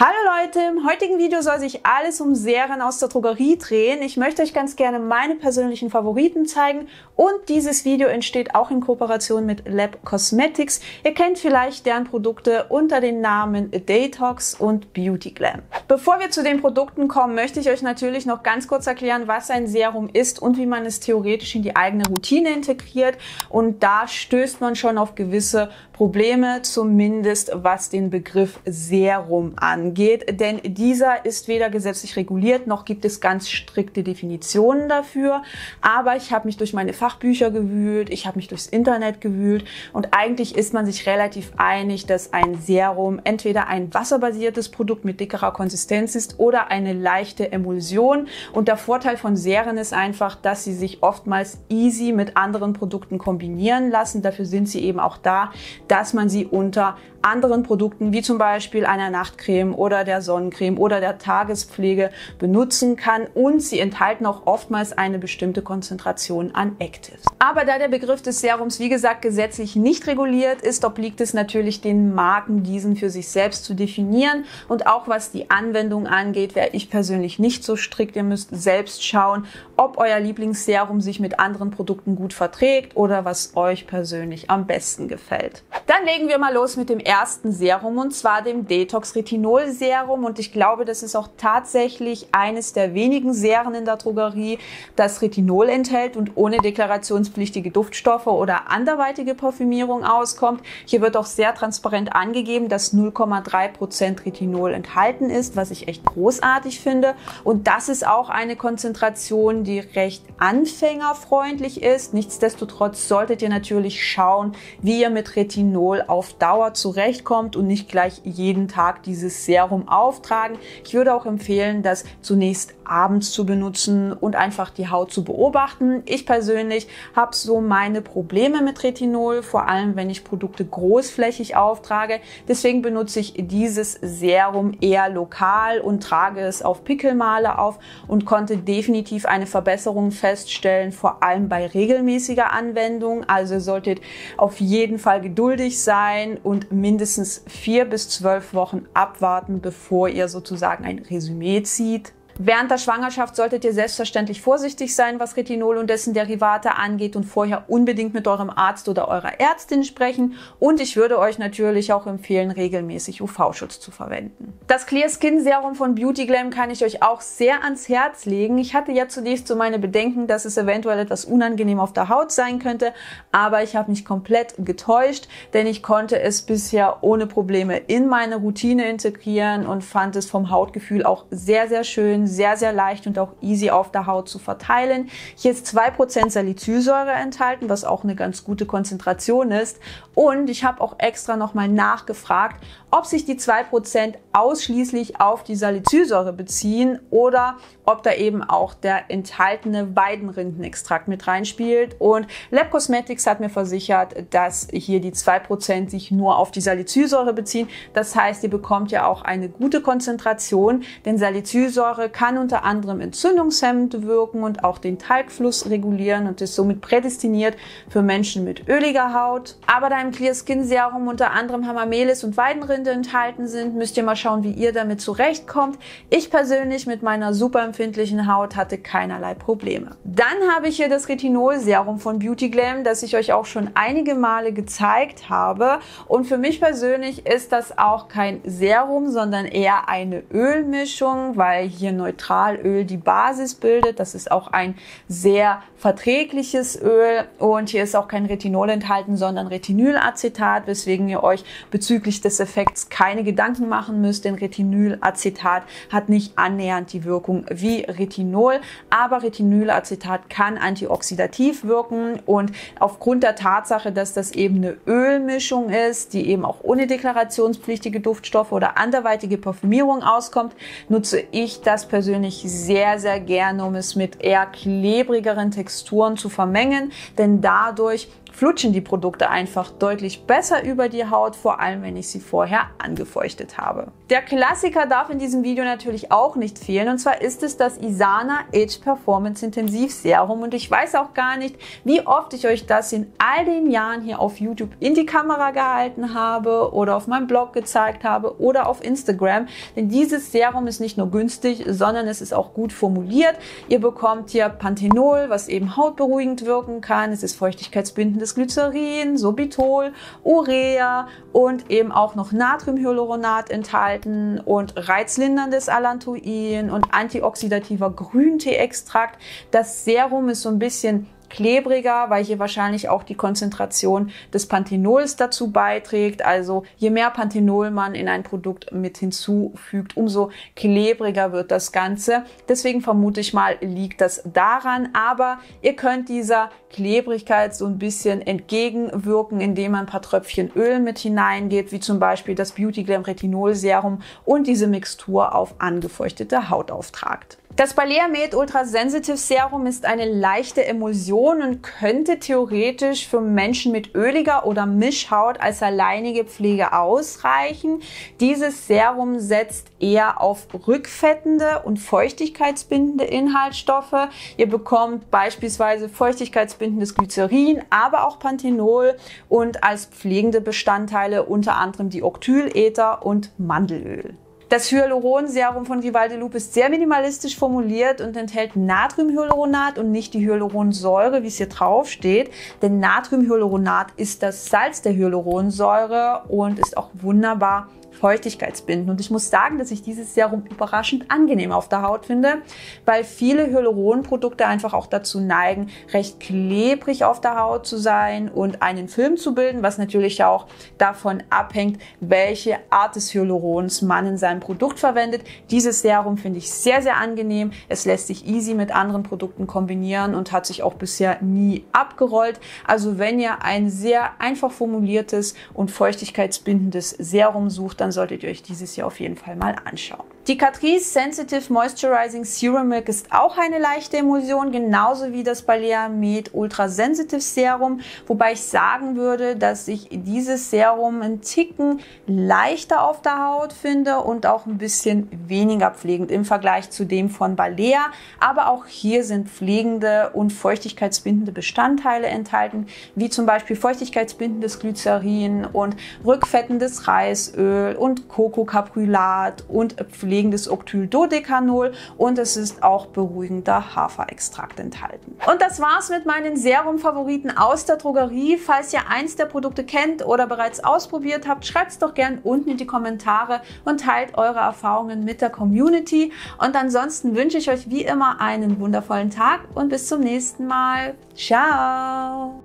Hallo Leute, im heutigen Video soll sich alles um Serien aus der Drogerie drehen. Ich möchte euch ganz gerne meine persönlichen Favoriten zeigen und dieses Video entsteht auch in Kooperation mit Lab Cosmetics. Ihr kennt vielleicht deren Produkte unter den Namen Detox und Beauty Glam. Bevor wir zu den Produkten kommen, möchte ich euch natürlich noch ganz kurz erklären, was ein Serum ist und wie man es theoretisch in die eigene Routine integriert. Und da stößt man schon auf gewisse Probleme, zumindest was den Begriff Serum angeht, denn dieser ist weder gesetzlich reguliert, noch gibt es ganz strikte Definitionen dafür. Aber ich habe mich durch meine Fachbücher gewühlt, ich habe mich durchs Internet gewühlt und eigentlich ist man sich relativ einig, dass ein Serum entweder ein wasserbasiertes Produkt mit dickerer Konsistenz ist oder eine leichte Emulsion. Und der Vorteil von Serien ist einfach, dass sie sich oftmals easy mit anderen Produkten kombinieren lassen. Dafür sind sie eben auch da, dass man sie unter anderen Produkten wie zum Beispiel einer Nachtcreme oder der Sonnencreme oder der Tagespflege benutzen kann und sie enthalten auch oftmals eine bestimmte Konzentration an Actives. Aber da der Begriff des Serums wie gesagt gesetzlich nicht reguliert ist, obliegt es natürlich den Marken, diesen für sich selbst zu definieren und auch was die Anwendung angeht, wäre ich persönlich nicht so strikt. Ihr müsst selbst schauen, ob euer Lieblingsserum sich mit anderen Produkten gut verträgt oder was euch persönlich am besten gefällt. Dann legen wir mal los mit dem ersten Serum und zwar dem Detox Retinol Serum und ich glaube, das ist auch tatsächlich eines der wenigen Serien in der Drogerie, das Retinol enthält und ohne deklarationspflichtige Duftstoffe oder anderweitige Parfümierung auskommt. Hier wird auch sehr transparent angegeben, dass 0,3% Retinol enthalten ist, was ich echt großartig finde und das ist auch eine Konzentration, die recht anfängerfreundlich ist. Nichtsdestotrotz solltet ihr natürlich schauen, wie ihr mit Retinol auf Dauer zurechtkommt und nicht gleich jeden Tag dieses Serum auftragen. Ich würde auch empfehlen, das zunächst abends zu benutzen und einfach die Haut zu beobachten. Ich persönlich habe so meine Probleme mit Retinol, vor allem wenn ich Produkte großflächig auftrage. Deswegen benutze ich dieses Serum eher lokal und trage es auf Pickelmale auf und konnte definitiv eine Verbesserung feststellen, vor allem bei regelmäßiger Anwendung. Also ihr solltet auf jeden Fall geduldig sein und mindestens 4 bis 12 Wochen abwarten, bevor ihr sozusagen ein Resümee zieht. Während der Schwangerschaft solltet ihr selbstverständlich vorsichtig sein, was Retinol und dessen Derivate angeht und vorher unbedingt mit eurem Arzt oder eurer Ärztin sprechen. Und ich würde euch natürlich auch empfehlen, regelmäßig UV-Schutz zu verwenden. Das Clear Skin Serum von Beauty Glam kann ich euch auch sehr ans Herz legen. Ich hatte ja zunächst so meine Bedenken, dass es eventuell etwas unangenehm auf der Haut sein könnte, aber ich habe mich komplett getäuscht, denn ich konnte es bisher ohne Probleme in meine Routine integrieren und fand es vom Hautgefühl auch sehr, sehr schön, sehr, sehr leicht und auch easy auf der Haut zu verteilen. Hier ist 2% Salicylsäure enthalten, was auch eine ganz gute Konzentration ist. Und ich habe auch extra nochmal nachgefragt, ob sich die 2% ausschließlich auf die Salicylsäure beziehen oder ob da eben auch der enthaltene Weidenrindenextrakt mit reinspielt. Und Lab Cosmetics hat mir versichert, dass hier die 2% sich nur auf die Salicylsäure beziehen. Das heißt, ihr bekommt ja auch eine gute Konzentration, denn Salicylsäure kann unter anderem entzündungshemmend wirken und auch den Talgfluss regulieren und ist somit prädestiniert für Menschen mit öliger Haut. Aber da im Clear Skin Serum unter anderem Hamamelis und Weidenrinde enthalten sind, müsst ihr mal schauen, wie ihr damit zurechtkommt. Ich persönlich mit meiner super empfindlichen Haut hatte keinerlei Probleme. Dann habe ich hier das Retinol Serum von Beauty Glam, das ich euch auch schon einige Male gezeigt habe. Und für mich persönlich ist das auch kein Serum, sondern eher eine Ölmischung, weil hier Neutralöl die Basis bildet. Das ist auch ein sehr verträgliches Öl und hier ist auch kein Retinol enthalten, sondern Retinylacetat, weswegen ihr euch bezüglich des Effekts keine Gedanken machen müsst, denn Retinylacetat hat nicht annähernd die Wirkung wie Retinol, aber Retinylacetat kann antioxidativ wirken und aufgrund der Tatsache, dass das eben eine Ölmischung ist, die eben auch ohne deklarationspflichtige Duftstoffe oder anderweitige Parfümierung auskommt, nutze ich das persönlich sehr, sehr gerne, um es mit eher klebrigeren Texturen zu vermengen, denn dadurch flutschen die Produkte einfach deutlich besser über die Haut, vor allem wenn ich sie vorher angefeuchtet habe. Der Klassiker darf in diesem Video natürlich auch nicht fehlen, und zwar ist es das Isana Age Performance Intensiv Serum, und ich weiß auch gar nicht, wie oft ich euch das in all den Jahren hier auf YouTube in die Kamera gehalten habe oder auf meinem Blog gezeigt habe oder auf Instagram, denn dieses Serum ist nicht nur günstig, sondern es ist auch gut formuliert. Ihr bekommt hier Panthenol, was eben hautberuhigend wirken kann. Es ist feuchtigkeitsbindendes Glycerin, Sorbitol, Urea und eben auch noch Natriumhyaluronat enthalten und reizlinderndes Allantoin und antioxidativer Grünteeextrakt. Das Serum ist so ein bisschen klebriger, weil hier wahrscheinlich auch die Konzentration des Panthenols dazu beiträgt. Also je mehr Panthenol man in ein Produkt mit hinzufügt, umso klebriger wird das Ganze. Deswegen vermute ich mal, liegt das daran. Aber ihr könnt dieser Klebrigkeit so ein bisschen entgegenwirken, indem man ein paar Tröpfchen Öl mit hineingeht, wie zum Beispiel das Beauty Glam Retinol Serum, und diese Mixtur auf angefeuchtete Haut auftragt. Das Balea Med Ultra Sensitive Serum ist eine leichte Emulsion und könnte theoretisch für Menschen mit öliger oder Mischhaut als alleinige Pflege ausreichen. Dieses Serum setzt eher auf rückfettende und feuchtigkeitsbindende Inhaltsstoffe. Ihr bekommt beispielsweise feuchtigkeitsbindendes Glycerin, aber auch Panthenol und als pflegende Bestandteile unter anderem die Octylether und Mandelöl. Das Hyaluronserum von Rival de Loop ist sehr minimalistisch formuliert und enthält Natriumhyaluronat und nicht die Hyaluronsäure, wie es hier drauf steht. Denn Natriumhyaluronat ist das Salz der Hyaluronsäure und ist auch wunderbar feuchtigkeitsbindend. Und ich muss sagen, dass ich dieses Serum überraschend angenehm auf der Haut finde, weil viele Hyaluronprodukte einfach auch dazu neigen, recht klebrig auf der Haut zu sein und einen Film zu bilden, was natürlich auch davon abhängt, welche Art des Hyalurons man in seinem Produkt verwendet. Dieses Serum finde ich sehr, sehr angenehm. Es lässt sich easy mit anderen Produkten kombinieren und hat sich auch bisher nie abgerollt. Also wenn ihr ein sehr einfach formuliertes und feuchtigkeitsbindendes Serum sucht, dann solltet ihr euch dieses hier auf jeden Fall mal anschauen. Die Catrice Sensitive Moisturizing Serum Milk ist auch eine leichte Emulsion, genauso wie das Balea Med Ultra Sensitive Serum, wobei ich sagen würde, dass ich dieses Serum einen Ticken leichter auf der Haut finde und auch ein bisschen weniger pflegend im Vergleich zu dem von Balea, aber auch hier sind pflegende und feuchtigkeitsbindende Bestandteile enthalten, wie zum Beispiel feuchtigkeitsbindendes Glycerin und rückfettendes Reisöl und Cococaprylat und pflegendes Octyldodecanol, und es ist auch beruhigender Haferextrakt enthalten. Und das war's mit meinen Serum-Favoriten aus der Drogerie. Falls ihr eins der Produkte kennt oder bereits ausprobiert habt, schreibt es doch gerne unten in die Kommentare und teilt eure Erfahrungen mit der Community. Und ansonsten wünsche ich euch wie immer einen wundervollen Tag und bis zum nächsten Mal. Ciao!